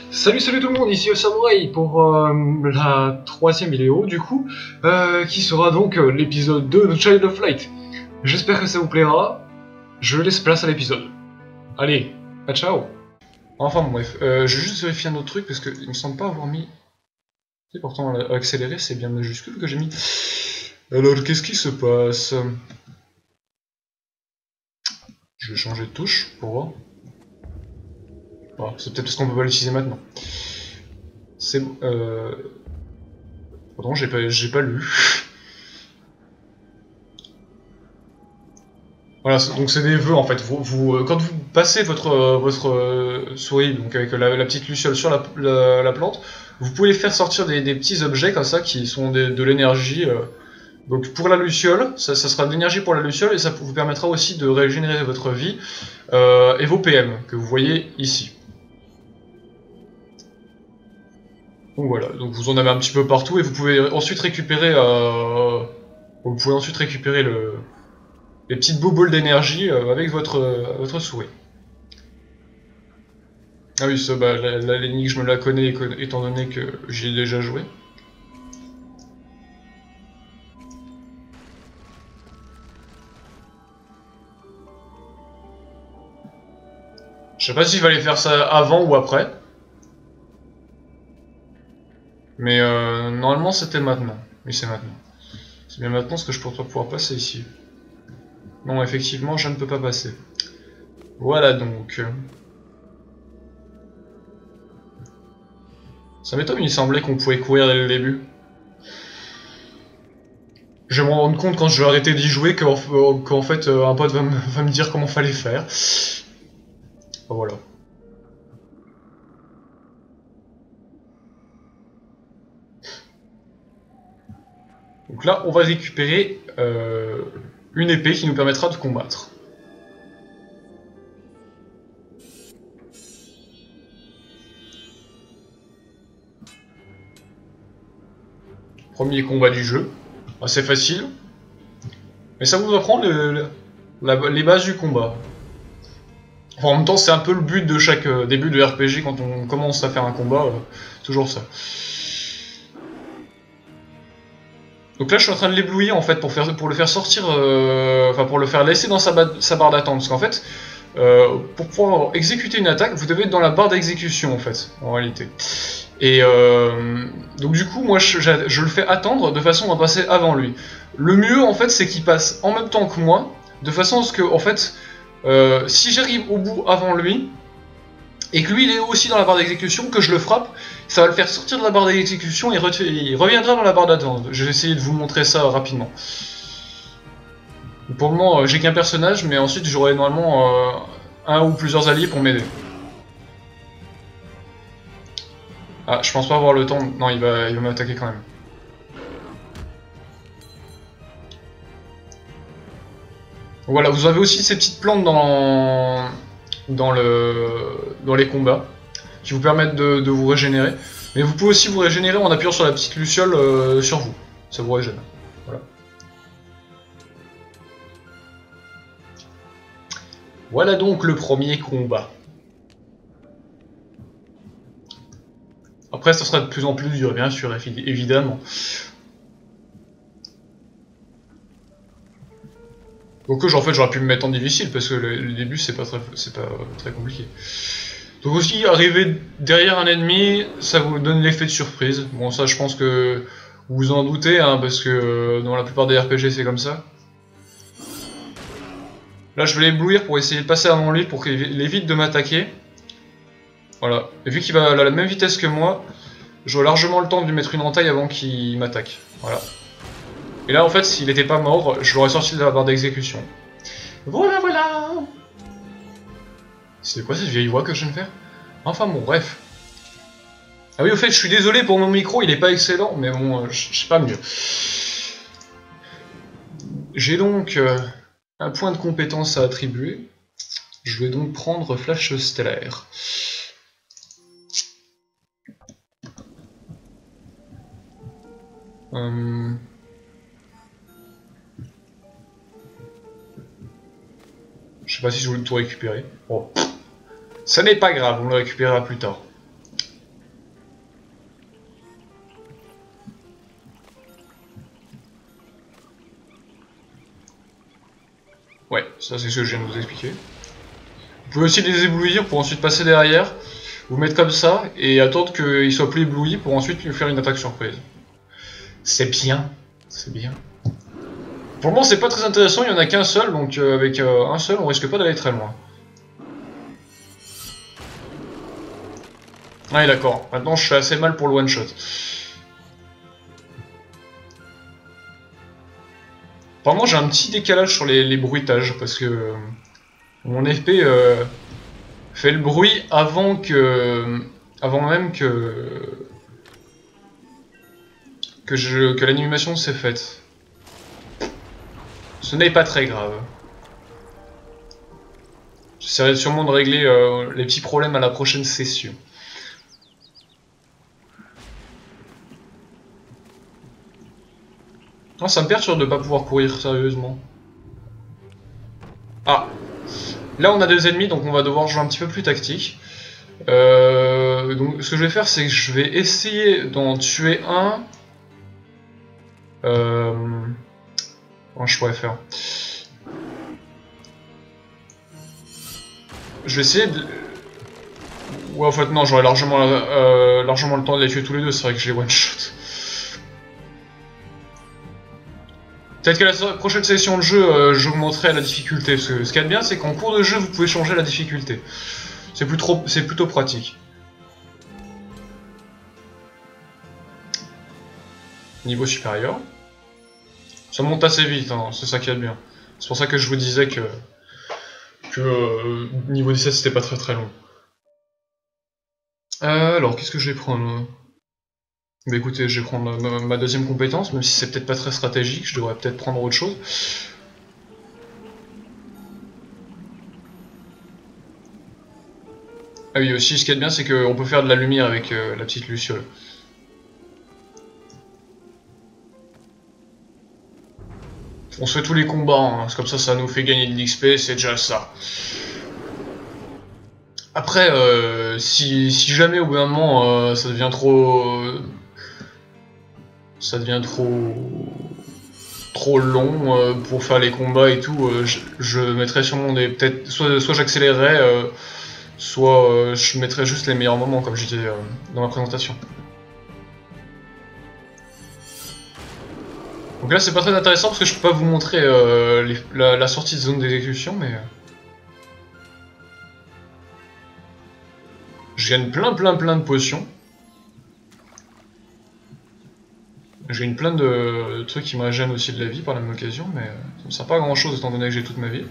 Salut tout le monde, ici Samurai pour la troisième vidéo du coup, qui sera donc l'épisode 2 de Child of Light. J'espère que ça vous plaira, je laisse place à l'épisode. Allez, à ciao. Enfin bon, bref, je vais juste vérifier un autre truc parce qu'il me semble pas avoir mis... Et pourtant accéléré c'est bien majuscule que j'ai mis. Alors qu'est-ce qui se passe? Je vais changer de touche pour voir. Bon, c'est peut-être parce qu'on peut pas l'utiliser maintenant. C'est... Pardon, j'ai pas lu. Voilà, donc c'est des vœux en fait. Quand vous passez votre souris donc avec la petite luciole sur la plante, vous pouvez faire sortir des petits objets comme ça qui sont de l'énergie. Donc pour la luciole, ça sera de l'énergie pour la luciole et ça vous permettra aussi de régénérer votre vie et vos PM que vous voyez ici. Donc voilà, donc vous en avez un petit peu partout et vous pouvez ensuite récupérer, les petites boules d'énergie avec votre souris. Ah oui, ça, bah, l'énigme, je me la connais étant donné que j'y ai déjà joué. Je sais pas s'il fallait faire ça avant ou après. Mais normalement c'était maintenant. Oui, c'est maintenant. C'est bien maintenant ce que je pourrais pouvoir passer ici. Non, effectivement, je ne peux pas passer. Voilà donc. Ça m'étonne, il semblait qu'on pouvait courir dès le début. Je vais me rendre compte quand je vais arrêter d'y jouer qu'en fait un pote va me dire comment fallait faire. Voilà. Donc là, on va récupérer une épée qui nous permettra de combattre. Premier combat du jeu. Assez facile. Mais ça vous apprend les bases du combat. Enfin, en même temps, c'est un peu le but de chaque début de RPG quand on commence à faire un combat. Toujours ça. Donc là, je suis en train de l'éblouir en fait pour le faire sortir, enfin pour le faire laisser dans sa barre d'attente. Parce qu'en fait, pour pouvoir exécuter une attaque, vous devez être dans la barre d'exécution en fait, en réalité. Et donc du coup, moi, je le fais attendre de façon à passer avant lui. Le mieux en fait, c'est qu'il passe en même temps que moi, de façon à ce que, en fait, si j'arrive au bout avant lui, et que lui il est aussi dans la barre d'exécution, que je le frappe, ça va le faire sortir de la barre d'exécution et il reviendra dans la barre d'attente. Je vais essayer de vous montrer ça rapidement. Pour le moment, j'ai qu'un personnage, mais ensuite j'aurai normalement un ou plusieurs alliés pour m'aider. Ah, je pense pas avoir le temps. Non, il va m'attaquer quand même. Voilà, vous avez aussi ces petites plantes dans les combats qui vous permettent de vous régénérer. Mais vous pouvez aussi vous régénérer en appuyant sur la petite luciole sur vous. Ça vous régène. Voilà. Voilà donc le premier combat. Après, ça sera de plus en plus dur, bien sûr, évidemment. Donc en fait, j'aurais pu me mettre en difficile, parce que le début, c'est pas très compliqué. Donc aussi, arriver derrière un ennemi, ça vous donne l'effet de surprise. Bon, ça, je pense que vous vous en doutez, hein, parce que dans la plupart des RPG, c'est comme ça. Là, je vais l'éblouir pour essayer de passer avant lui, pour qu'il évite de m'attaquer. Voilà. Et vu qu'il va à la même vitesse que moi, j'aurai largement le temps de lui mettre une entaille avant qu'il m'attaque. Voilà. Et là, en fait, s'il n'était pas mort, je l'aurais sorti de la barre d'exécution. Voilà, voilà. C'était quoi cette vieille voix que je viens de faire? Enfin bon, bref. Ah oui, au fait, je suis désolé pour mon micro, il est pas excellent, mais bon, je sais pas mieux. J'ai donc un point de compétence à attribuer. Je vais donc prendre Flash Stellaire. Je sais pas si je voulais tout récupérer. Bon. Ça n'est pas grave, on le récupérera plus tard. Ça c'est ce que je viens de vous expliquer. Vous pouvez aussi les éblouir pour ensuite passer derrière, vous mettre comme ça et attendre qu'il soit plus ébloui pour ensuite lui faire une attaque surprise. C'est bien, c'est bien. Pour le moment c'est pas très intéressant, il y en a qu'un seul, donc avec un seul on risque pas d'aller très loin. Ouais d'accord, maintenant je fais assez mal pour le one shot. Apparemment j'ai un petit décalage sur les bruitages parce que mon épée fait le bruit avant même que l'animation s'est faite. Ce n'est pas très grave. J'essaierai sûrement de régler les petits problèmes à la prochaine session. Non, ça me perturbe de ne pas pouvoir courir sérieusement. Ah, là on a deux ennemis, donc on va devoir jouer un petit peu plus tactique. Donc ce que je vais faire, c'est que je vais essayer d'en tuer un. Comment je pourrais faire? Je vais essayer de... Ouais, en fait non, j'aurais largement le temps de les tuer tous les deux, c'est vrai que j'ai one shot. Peut-être qu'à la prochaine session de jeu, j'augmenterai la difficulté, parce que ce qu'il y a de bien, c'est qu'en cours de jeu, vous pouvez changer la difficulté. C'est plutôt pratique. Niveau supérieur. Ça monte assez vite, hein, c'est ça qui est de bien. C'est pour ça que je vous disais que niveau 17 c'était pas très long. Alors, qu'est-ce que je vais prendre? Bah écoutez, je vais prendre ma deuxième compétence, même si c'est peut-être pas très stratégique, je devrais peut-être prendre autre chose. Ah oui, aussi, ce qui est bien, c'est qu'on peut faire de la lumière avec la petite luciole. On se fait tous les combats, hein. Comme ça nous fait gagner de l'XP, c'est déjà ça. Après, si jamais au bout d'un moment ça devient trop... trop long pour faire les combats et tout, je mettrai sûrement des... peut-être soit j'accélérerai, soit je mettrai juste les meilleurs moments, comme je disais dans ma présentation. Donc là c'est pas très intéressant parce que je peux pas vous montrer la sortie de zone d'exécution, mais... je gagne plein de potions. Je gagne plein de trucs qui me régènent aussi de la vie par la même occasion, mais ça ne sert pas à grand chose étant donné que j'ai toute ma vie.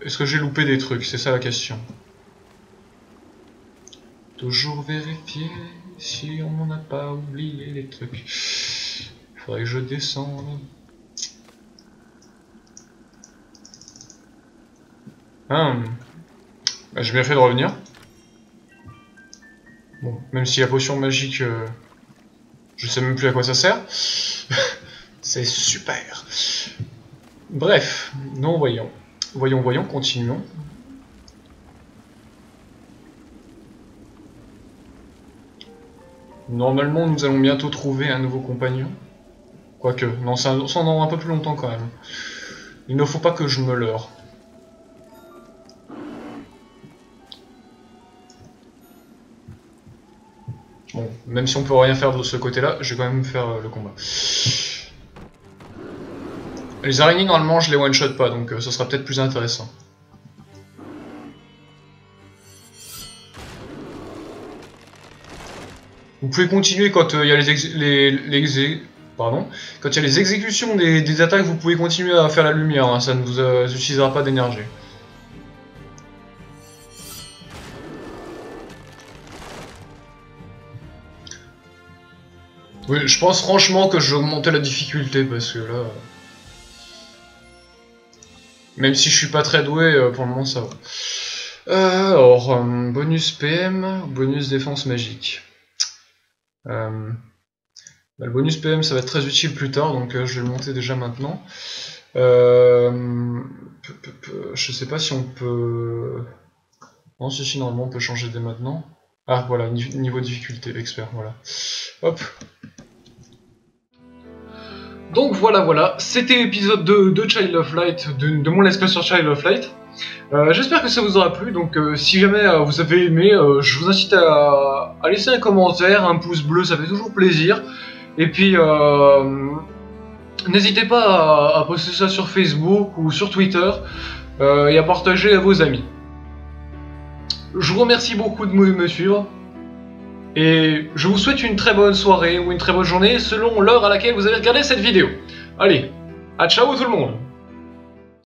Est-ce que j'ai loupé des trucs? C'est ça la question. Toujours vérifier si on n'en a pas oublié les trucs. Il faudrait que je descende. Bah, j'ai bien fait de revenir. Bon, même si la potion magique, je sais même plus à quoi ça sert. C'est super. Bref, non, voyons. Voyons, continuons. Normalement, nous allons bientôt trouver un nouveau compagnon. Quoique, non, ça en aura un peu plus longtemps quand même. Il ne faut pas que je me leurre. Bon, même si on peut rien faire de ce côté-là, je vais quand même faire le combat. Les araignées, normalement, je les one-shot pas, donc ce sera peut-être plus intéressant. Vous pouvez continuer quand il y a quand il y a les exécutions des attaques, vous pouvez continuer à faire la lumière, hein, ça ne vous utilisera pas d'énergie. Oui, je pense franchement que je vais augmenter la difficulté parce que là... Même si je suis pas très doué, pour le moment ça va. Alors, bonus PM, bonus défense magique. Bah, le bonus PM ça va être très utile plus tard, donc je vais le monter déjà maintenant. Je sais pas si on peut... Non, si, normalement on peut changer dès maintenant. Ah, voilà, niveau difficulté, expert, voilà. Hop. Donc voilà, c'était l'épisode de Child of Light, de mon let's play sur Child of Light. J'espère que ça vous aura plu, donc si jamais vous avez aimé, je vous incite à laisser un commentaire, un pouce bleu, ça fait toujours plaisir. Et puis, n'hésitez pas à poster ça sur Facebook ou sur Twitter et à partager à vos amis. Je vous remercie beaucoup de me suivre. Et je vous souhaite une très bonne soirée ou une très bonne journée selon l'heure à laquelle vous avez regardé cette vidéo. Allez, à ciao tout le monde!